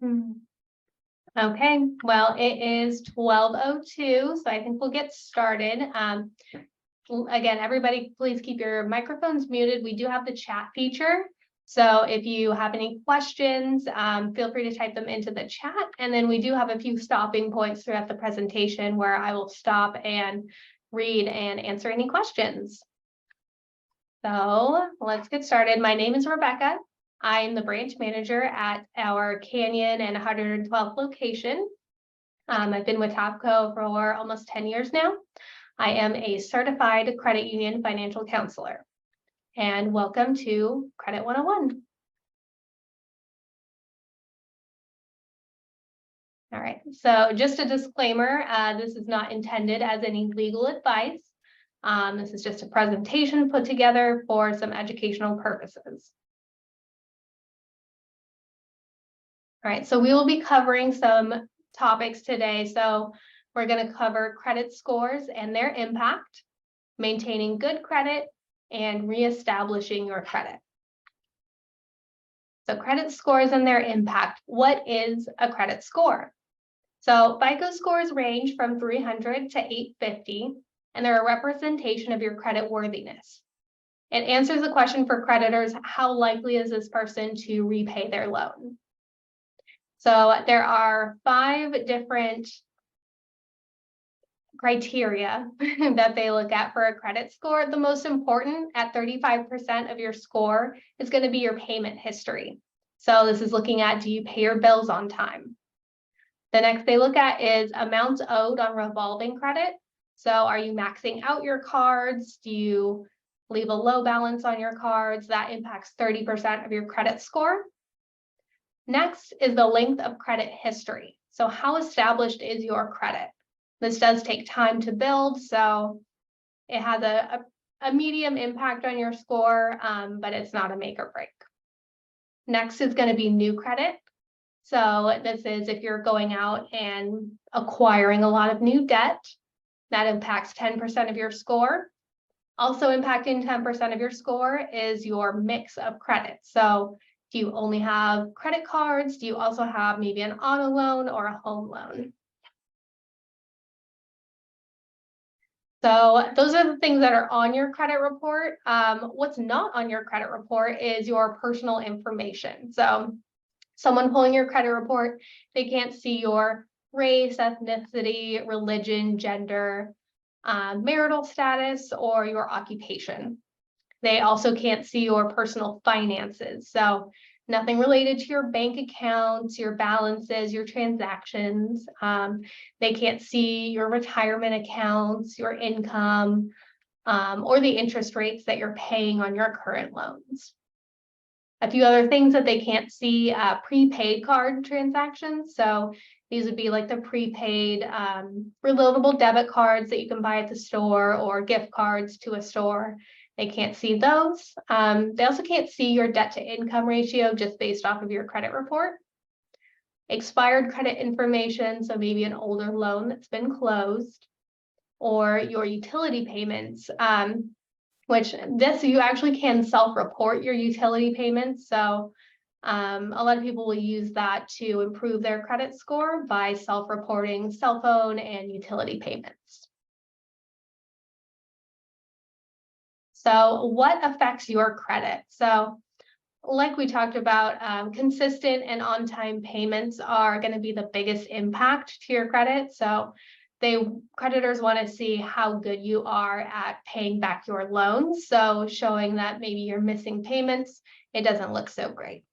Okay, well, it is 12:02, so I think we'll get started. Again, everybody, please keep your microphones muted. We do have the chat feature. So if you have any questions, feel free to type them into the chat. And then we do have a few stopping points throughout the presentation where I will stop and read and answer any questions. So let's get started. My name is Rebecca. I'm the branch manager at our Canyon and 112th location. I've been with TAPCO for almost 10 years now. I am a certified credit union financial counselor. And welcome to Credit 101. All right, so just a disclaimer, this is not intended as any legal advice. This is just a presentation put together for some educational purposes. All right, so we will be covering some topics today. So we're going to cover credit scores and their impact, maintaining good credit, and reestablishing your credit. So credit scores and their impact. What is a credit score? So FICO scores range from 300 to 850, and they're a representation of your credit worthiness. It answers the question for creditors, how likely is this person to repay their loan? So there are 5 different criteria that they look at for a credit score. The most important, at 35% of your score, is going to be your payment history. So this is looking at, do you pay your bills on time? The next they look at is amounts owed on revolving credit. So are you maxing out your cards? Do you leave a low balance on your cards? That impacts 30% of your credit score. Next is the length of credit history. So how established is your credit? This does take time to build, so it has a medium impact on your score, but it's not a make or break. Next is going to be new credit. So this is if you're going out and acquiring a lot of new debt, that impacts 10% of your score. Also impacting 10% of your score is your mix of credit. So do you only have credit cards? Do you also have maybe an auto loan or a home loan? So those are the things that are on your credit report. What's not on your credit report is your personal information. So someone pulling your credit report, they can't see your race, ethnicity, religion, gender, marital status, or your occupation. They also can't see your personal finances. So nothing related to your bank accounts, your balances, your transactions. They can't see your retirement accounts, your income, or the interest rates that you're paying on your current loans. A few other things that they can't see, prepaid card transactions. So these would be like the prepaid reloadable debit cards that you can buy at the store or gift cards to a store. They can't see those. They also can't see your debt to income ratio just based off of your credit report. Expired credit information, so maybe an older loan that's been closed, or your utility payments, which this you actually can self-report your utility payments. So a lot of people will use that to improve their credit score by self-reporting cell phone and utility payments. So what affects your credit? So like we talked about, consistent and on-time payments are going to be the biggest impact to your credit. So creditors want to see how good you are at paying back your loans. So showing that maybe you're missing payments, it doesn't look so great.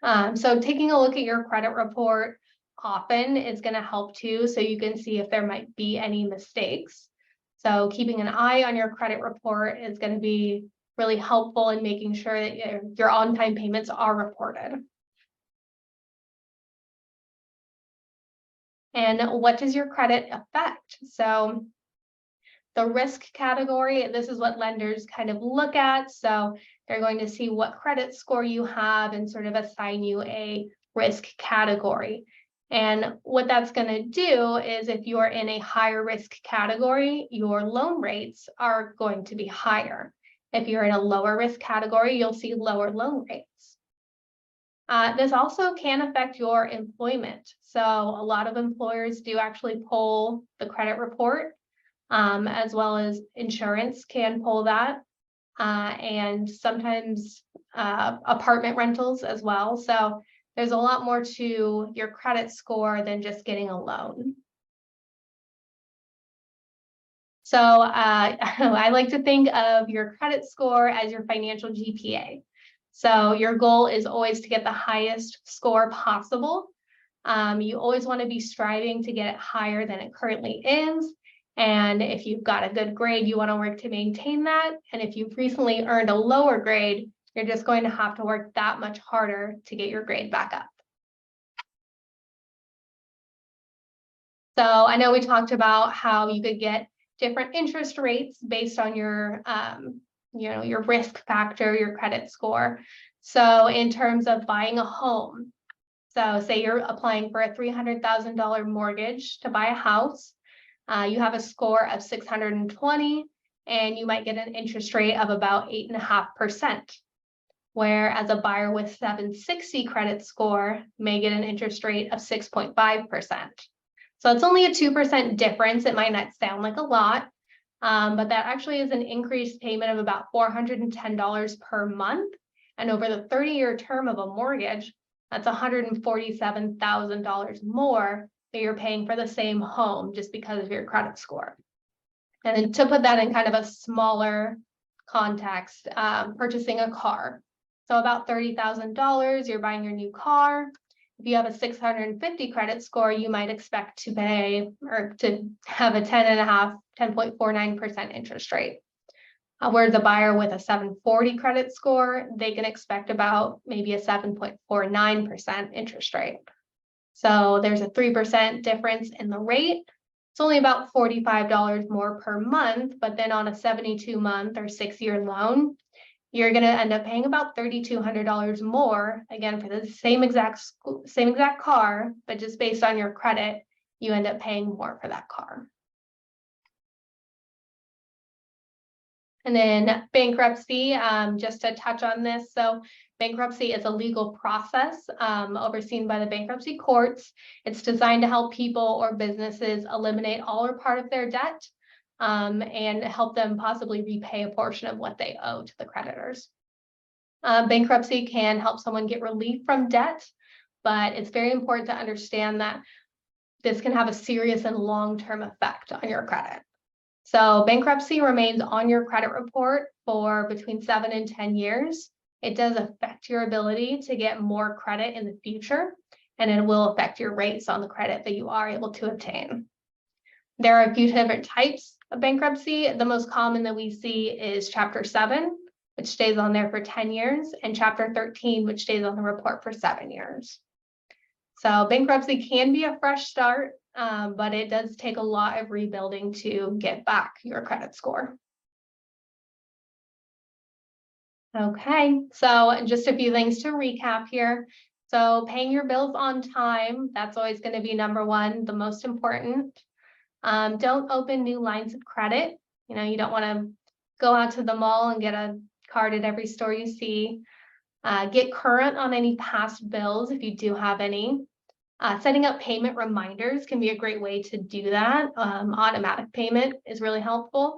So taking a look at your credit report often is going to help too, so you can see if there might be any mistakes. So keeping an eye on your credit report is going to be really helpful in making sure that your on-time payments are reported. And what does your credit affect? So the risk category, this is what lenders kind of look at. So they're going to see what credit score you have and sort of assign you a risk category. And what that's going to do is if you're in a higher risk category, your loan rates are going to be higher. If you're in a lower risk category, you'll see lower loan rates. This also can affect your employment. So a lot of employers do actually pull the credit report, as well as insurance can pull that, and sometimes apartment rentals as well. So there's a lot more to your credit score than just getting a loan. So I like to think of your credit score as your financial GPA. So your goal is always to get the highest score possible. You always want to be striving to get it higher than it currently is. And if you've got a good grade, you want to work to maintain that. And if you've recently earned a lower grade, you're just going to have to work that much harder to get your grade back up. So I know we talked about how you could get different interest rates based on your, your risk factor, your credit score. So in terms of buying a home, so say you're applying for a $300,000 mortgage to buy a house, you have a score of 620, and you might get an interest rate of about 8.5%. Whereas a buyer with 760 credit score may get an interest rate of 6.5%. So it's only a 2% difference. It might not sound like a lot, but that actually is an increased payment of about $410 per month. And over the 30-year term of a mortgage, that's $147,000 more that you're paying for the same home just because of your credit score. And then to put that in kind of a smaller context, purchasing a car. So about $30,000, you're buying your new car. If you have a 650 credit score, you might expect to pay or to have a 10.49% interest rate. Whereas the buyer with a 740 credit score, they can expect about maybe a 7.49% interest rate. So there's a 3% difference in the rate. It's only about $45 more per month, but then on a 72-month or 6-year loan, you're going to end up paying about $3,200 more, again, for the same exact car, but just based on your credit, you end up paying more for that car. And then bankruptcy, just to touch on this. So bankruptcy is a legal process overseen by the bankruptcy courts. It's designed to help people or businesses eliminate all or part of their debt, and help them possibly repay a portion of what they owe to the creditors. Bankruptcy can help someone get relief from debt, but it's very important to understand that this can have a serious and long-term effect on your credit. So bankruptcy remains on your credit report for between 7 and 10 years. It does affect your ability to get more credit in the future, and it will affect your rates on the credit that you are able to obtain. There are a few different types of bankruptcy. The most common that we see is Chapter 7, which stays on there for 10 years, and Chapter 13, which stays on the report for 7 years. So bankruptcy can be a fresh start, but it does take a lot of rebuilding to get back your credit score. Okay, so just a few things to recap here. So paying your bills on time, that's always going to be number one, the most important. Don't open new lines of credit. You don't want to go out to the mall and get a card at every store you see. Get current on any past bills if you do have any. Setting up payment reminders can be a great way to do that. Automatic payment is really helpful.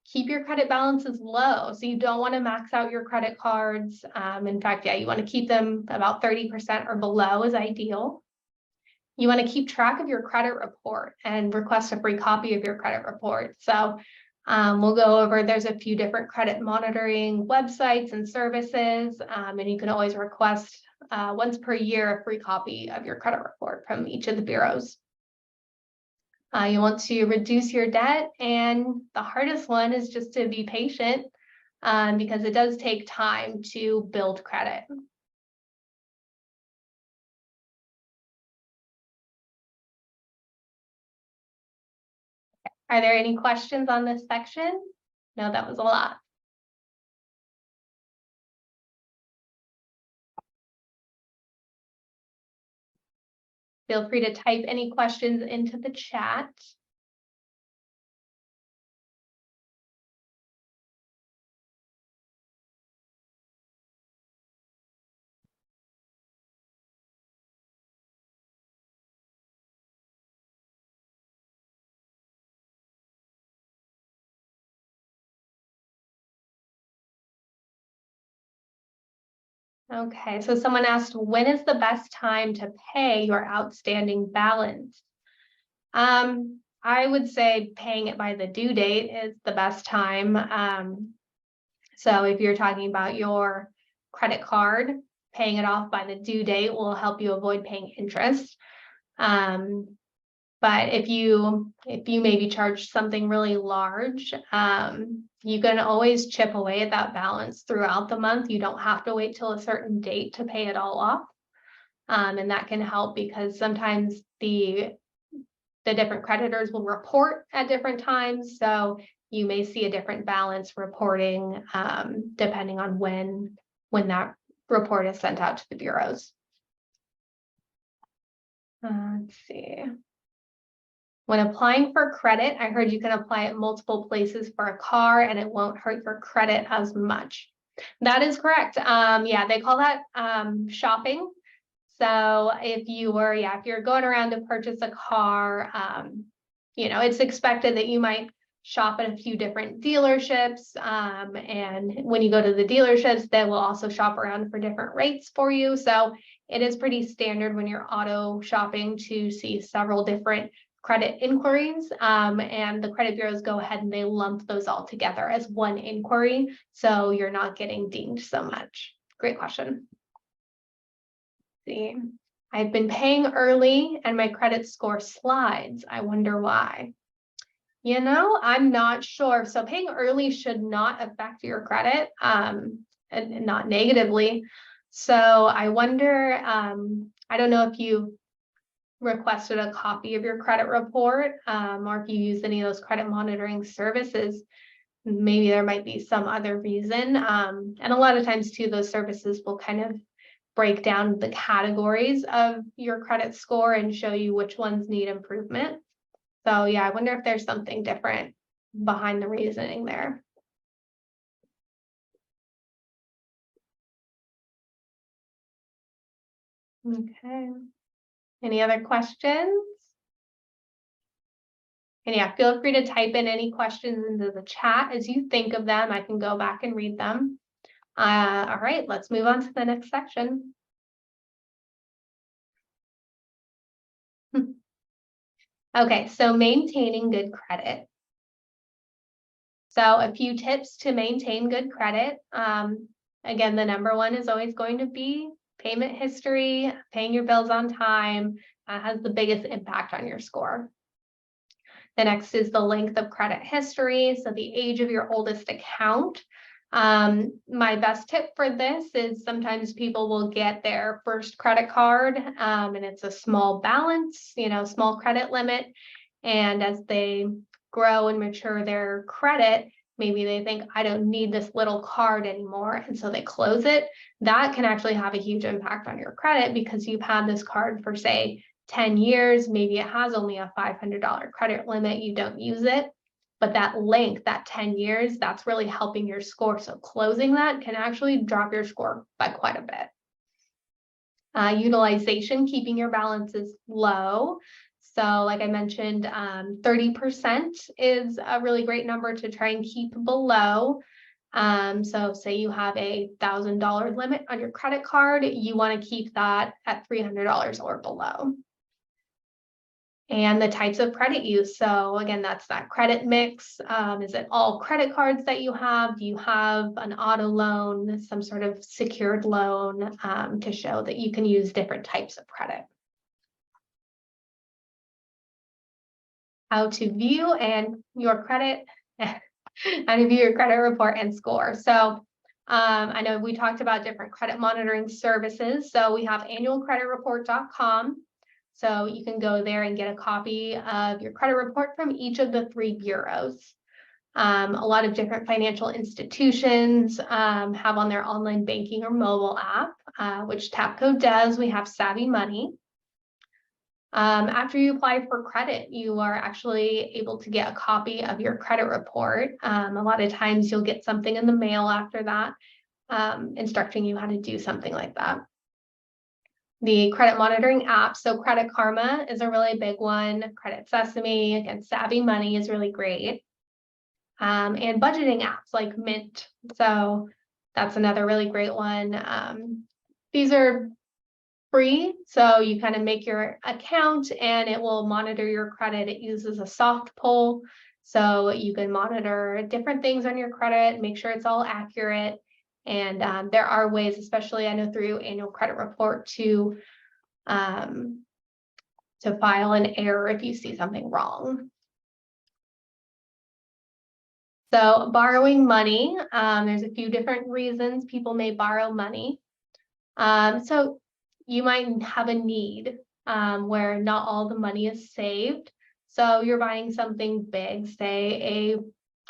Keep your credit balances low. So you don't want to max out your credit cards. In fact, you want to keep them about 30% or below is ideal. You want to keep track of your credit report and request a free copy of your credit report. So we'll go over, there's a few different credit monitoring websites and services, and you can always request once per year a free copy of your credit report from each of the bureaus. You want to reduce your debt, and the hardest one is just to be patient because it does take time to build credit. Are there any questions on this section? No, that was a lot. Feel free to type any questions into the chat. Okay, so someone asked, when is the best time to pay your outstanding balance? I would say paying it by the due date is the best time. So if you're talking about your credit card, paying it off by the due date will help you avoid paying interest. But if you maybe charge something really large, you can always chip away at that balance throughout the month. You don't have to wait till a certain date to pay it all off. And that can help because sometimes the different creditors will report at different times. So you may see a different balance reporting depending on when that report is sent out to the bureaus. Let's see. When applying for credit, I heard you can apply at multiple places for a car and it won't hurt your credit as much. That is correct. Yeah, they call that shopping. So if you're going around to purchase a car, it's expected that you might shop at a few different dealerships. And when you go to the dealerships, they will also shop around for different rates for you. So it is pretty standard when you're auto shopping to see several different credit inquiries, and the credit bureaus go ahead and they lump those all together as one inquiry. So you're not getting dinged so much. Great question. See, I've been paying early and my credit score slides. I wonder why. I'm not sure. So paying early should not affect your credit, and not negatively. So I wonder, I don't know if you requested a copy of your credit report, or if you use any of those credit monitoring services. Maybe there might be some other reason. And a lot of times too, those services will kind of break down the categories of your credit score and show you which ones need improvement. So yeah, I wonder if there's something different behind the reasoning there. Okay. Any other questions? And yeah, feel free to type in any questions into the chat as you think of them. I can go back and read them. All right, let's move on to the next section. Okay, so maintaining good credit. So a few tips to maintain good credit. Again, the number one is always going to be payment history. Paying your bills on time has the biggest impact on your score. The next is the length of credit history, so the age of your oldest account. My best tip for this is sometimes people will get their first credit card, and it's a small balance, small credit limit. And as they grow and mature their credit, maybe they think, I don't need this little card anymore. And so they close it. That can actually have a huge impact on your credit because you've had this card for, say, 10 years, maybe it has only a $500 credit limit, you don't use it, but that length, that 10 years, that's really helping your score. So closing that can actually drop your score by quite a bit. Utilization, keeping your balances low. So like I mentioned, 30% is a really great number to try and keep below. So say you have a $1,000 limit on your credit card, you want to keep that at $300 or below. And the types of credit use. So again, that's that credit mix. Is it all credit cards that you have? Do you have an auto loan, some sort of secured loan to show that you can use different types of credit? How to view your credit, how to view your credit report and score. So I know we talked about different credit monitoring services. So we have annualcreditreport.com. So you can go there and get a copy of your credit report from each of the 3 bureaus. A lot of different financial institutions have on their online banking or mobile app, which TAPCO does. We have Savvy Money. After you apply for credit, you are actually able to get a copy of your credit report. A lot of times you'll get something in the mail after that, instructing you how to do something like that. The credit monitoring app, so Credit Karma is a really big one. Credit Sesame, again, Savvy Money is really great. And budgeting apps like Mint. So that's another really great one. These are free, so you kind of make your account and it will monitor your credit. It uses a soft pull, so you can monitor different things on your credit, make sure it's all accurate. And there are ways, especially I know through annual credit report, to file an error if you see something wrong. So borrowing money, there's a few different reasons people may borrow money. So you might have a need where not all the money is saved. So you're buying something big, say a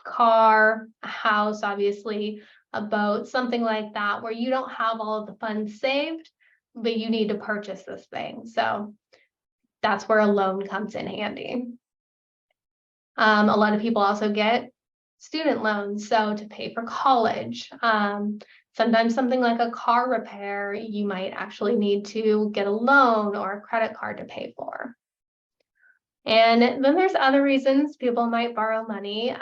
car, a house, obviously a boat, something like that, where you don't have all of the funds saved, but you need to purchase this thing. So that's where a loan comes in handy. A lot of people also get student loans, so to pay for college. Sometimes something like a car repair, you might actually need to get a loan or a credit card to pay for. And then there's other reasons people might borrow money,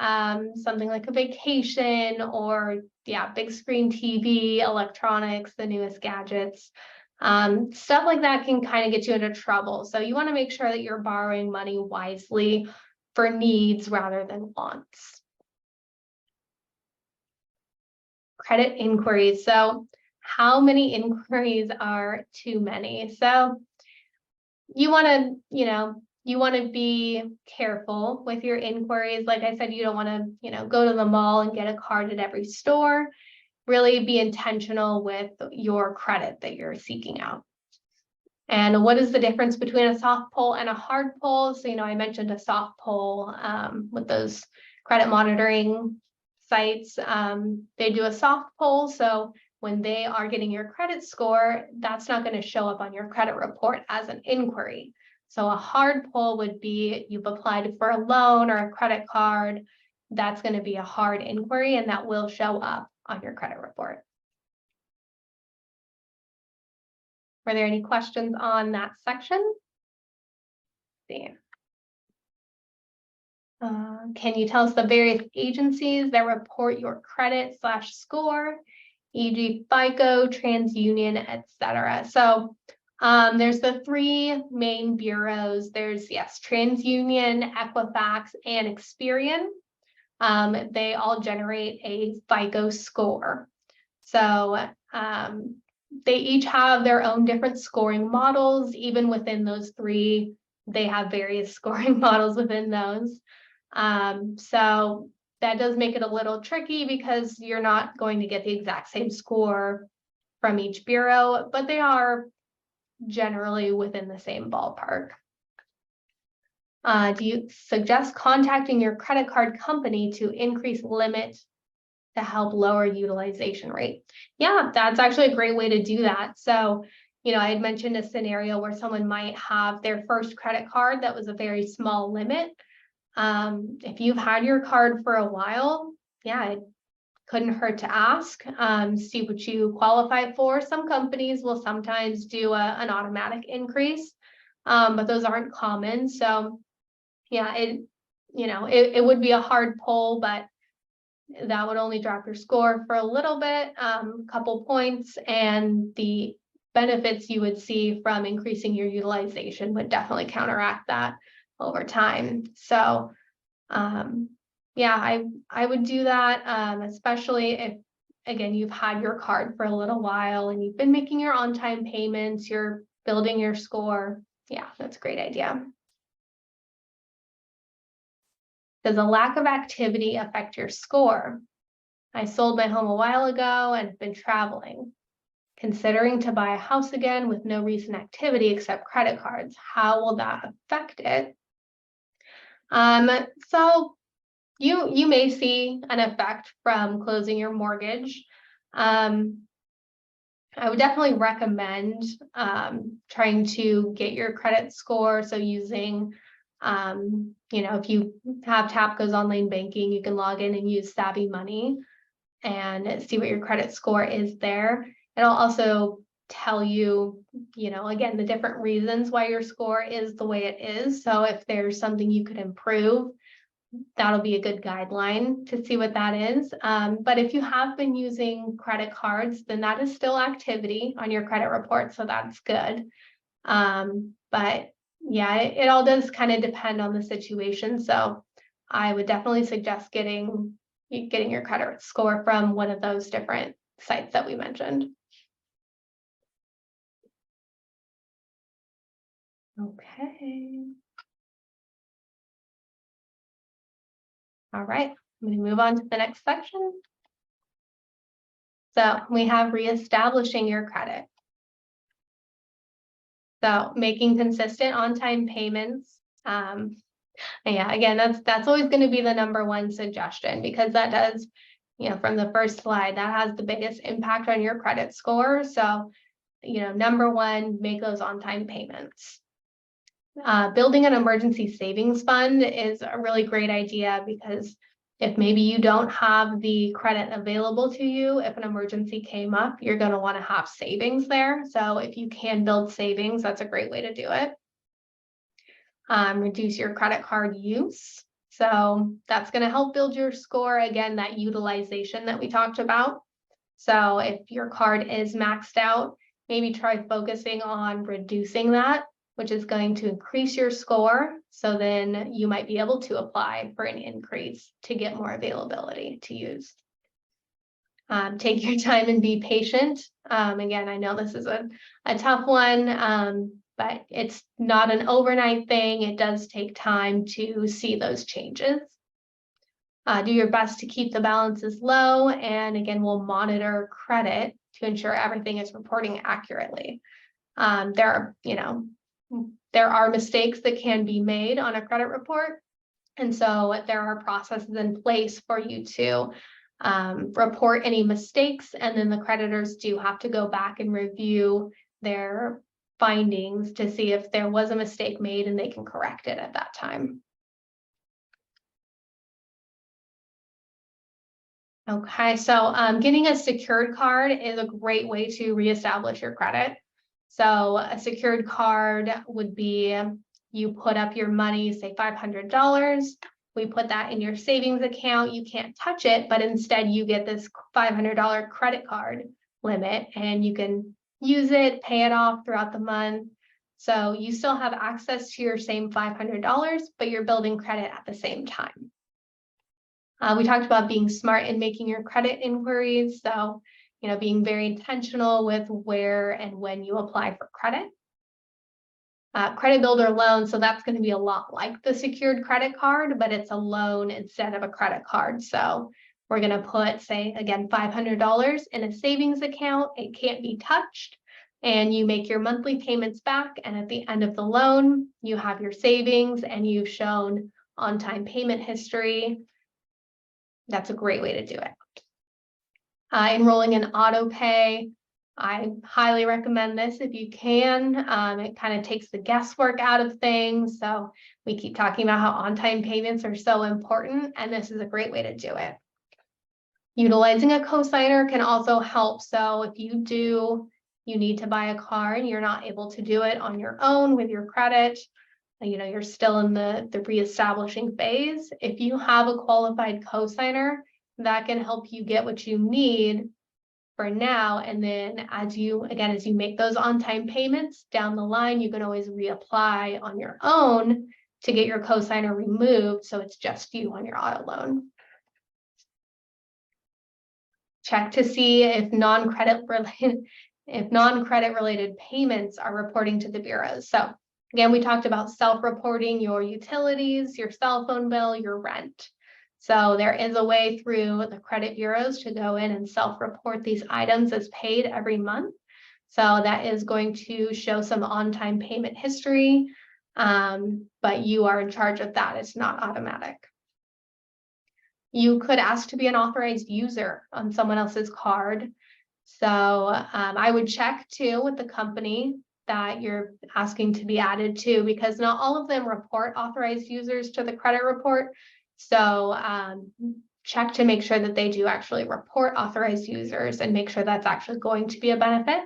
something like a vacation or big screen TV, electronics, the newest gadgets. Stuff like that can kind of get you into trouble. So you want to make sure that you're borrowing money wisely for needs rather than wants. Credit inquiries. So how many inquiries are too many? So you want to be careful with your inquiries. Like I said, you don't want to, go to the mall and get a card at every store. Really be intentional with your credit that you're seeking out. And what is the difference between a soft pull and a hard pull? So, I mentioned a soft pull with those credit monitoring sites. They do a soft pull. So when they are getting your credit score, that's not going to show up on your credit report as an inquiry. So a hard pull would be you've applied for a loan or a credit card. That's going to be a hard inquiry, and that will show up on your credit report. Were there any questions on that section? See. Can you tell us the various agencies that report your credit/score, e.g. FICO, TransUnion, etc.? So there's the three main bureaus. There's, TransUnion, Equifax, and Experian. They all generate a FICO score. So they each have their own different scoring models. Even within those three, they have various scoring models within those. So that does make it a little tricky because you're not going to get the exact same score from each bureau, but they are generally within the same ballpark. Do you suggest contacting your credit card company to increase limit to help lower utilization rate? Yeah, that's actually a great way to do that. So, I had mentioned a scenario where someone might have their first credit card that was a very small limit. If you've had your card for a while, it couldn't hurt to ask, see what you qualify for. Some companies will sometimes do an automatic increase, but those aren't common. So it would be a hard pull, but that would only drop your score for a little bit, a couple points, and the benefits you would see from increasing your utilization would definitely counteract that over time. So I would do that, especially if, again, you've had your card for a little while and you've been making your on-time payments, you're building your score. Yeah, that's a great idea. Does a lack of activity affect your score? I sold my home a while ago and have been traveling. Considering to buy a house again with no recent activity except credit cards. How will that affect it? So you may see an effect from closing your mortgage. I would definitely recommend trying to get your credit score. So using, if you have TAPCO's online banking, you can log in and use Savvy Money and see what your credit score is there. It'll also tell you, again, the different reasons why your score is the way it is. So if there's something you could improve, that'll be a good guideline to see what that is. But if you have been using credit cards, then that is still activity on your credit report, so that's good. But yeah, it all does kind of depend on the situation. So I would definitely suggest getting your credit score from one of those different sites that we mentioned. Okay. All right, I'm going to move on to the next section. So we have reestablishing your credit. So making consistent on-time payments. Yeah, again, that's always going to be the number one suggestion, because that does, from the first slide, that has the biggest impact on your credit score. So, number one, make those on-time payments. Building an emergency savings fund is a really great idea, because if maybe you don't have the credit available to you, if an emergency came up, you're going to want to have savings there. So if you can build savings, that's a great way to do it. Reduce your credit card use. So that's going to help build your score. Again, that utilization that we talked about. So if your card is maxed out, maybe try focusing on reducing that, which is going to increase your score. So then you might be able to apply for an increase to get more availability to use. Take your time and be patient. Again, I know this is a tough one, but it's not an overnight thing. It does take time to see those changes. Do your best to keep the balances low. And again, we'll monitor credit to ensure everything is reporting accurately. There are mistakes that can be made on a credit report. And so there are processes in place for you to report any mistakes. And then the creditors do have to go back and review their findings to see if there was a mistake made, and they can correct it at that time. Okay, so getting a secured card is a great way to reestablish your credit. So a secured card would be, you put up your money, say $500. We put that in your savings account. You can't touch it, but instead you get this $500 credit card limit, and you can use it, pay it off throughout the month. So you still have access to your same $500, but you're building credit at the same time. We talked about being smart in making your credit inquiries. So, being very intentional with where and when you apply for credit. Credit builder loan, so that's going to be a lot like the secured credit card, but it's a loan instead of a credit card. So we're going to put, say, again, $500 in a savings account. It can't be touched, and you make your monthly payments back. And at the end of the loan, you have your savings and you've shown on-time payment history. That's a great way to do it. Enrolling in auto pay. I highly recommend this if you can. It kind of takes the guesswork out of things. So we keep talking about how on-time payments are so important, and this is a great way to do it. Utilizing a cosigner can also help. So if you need to buy a car and you're not able to do it on your own with your credit, you're still in the reestablishing phase. If you have a qualified cosigner, that can help you get what you need for now. And then as you make those on-time payments down the line, you can always reapply on your own to get your cosigner removed, so it's just you on your auto loan. Check to see if non-credit related payments are reporting to the bureaus. So again, we talked about self-reporting your utilities, your cell phone bill, your rent. So there is a way through the credit bureaus to go in and self-report these items as paid every month. So that is going to show some on-time payment history, but you are in charge of that. It's not automatic. You could ask to be an authorized user on someone else's card. So I would check too with the company that you're asking to be added to, because not all of them report authorized users to the credit report. So check to make sure that they do actually report authorized users, and make sure that's actually going to be a benefit.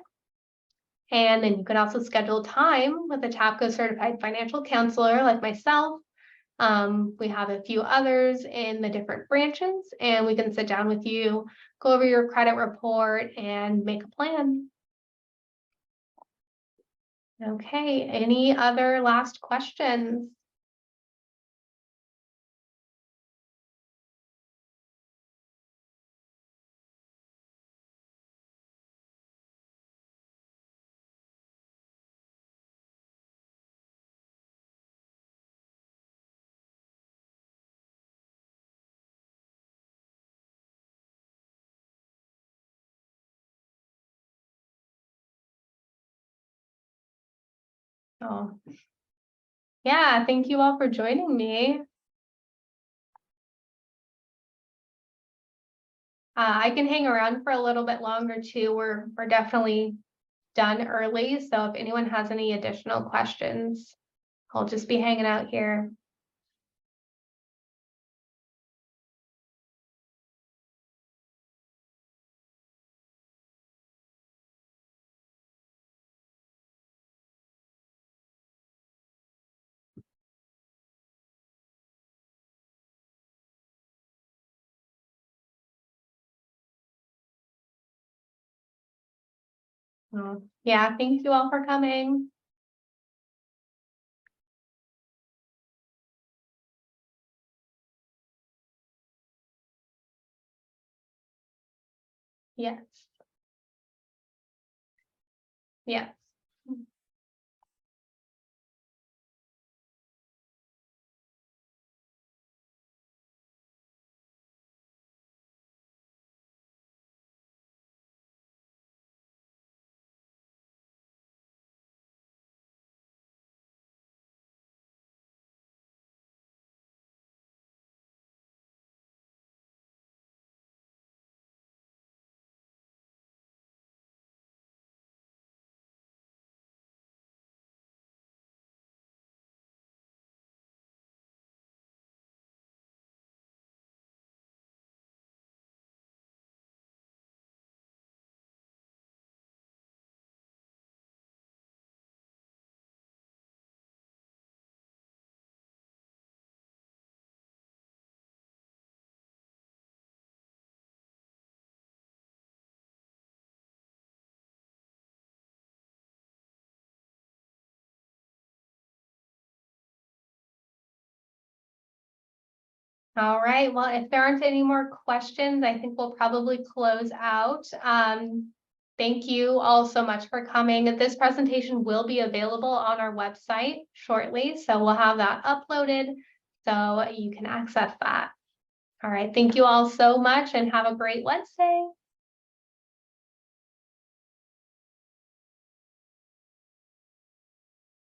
And then you can also schedule time with a TAPCO certified financial counselor like myself We have a few others in the different branches, and we can sit down with you, go over your credit report, and make a plan. Okay, any other last questions? Oh, yeah, thank you all for joining me. I can hang around for a little bit longer too. We're definitely done early. So if anyone has any additional questions, I'll just be hanging out here. Yeah, thank you all for coming. Yes. Yes. All right. Well, if there aren't any more questions, I think we'll probably close out. Thank you all so much for coming. This presentation will be available on our website shortly, so we'll have that uploaded so you can access that. All right. Thank you all so much and have a great Wednesday.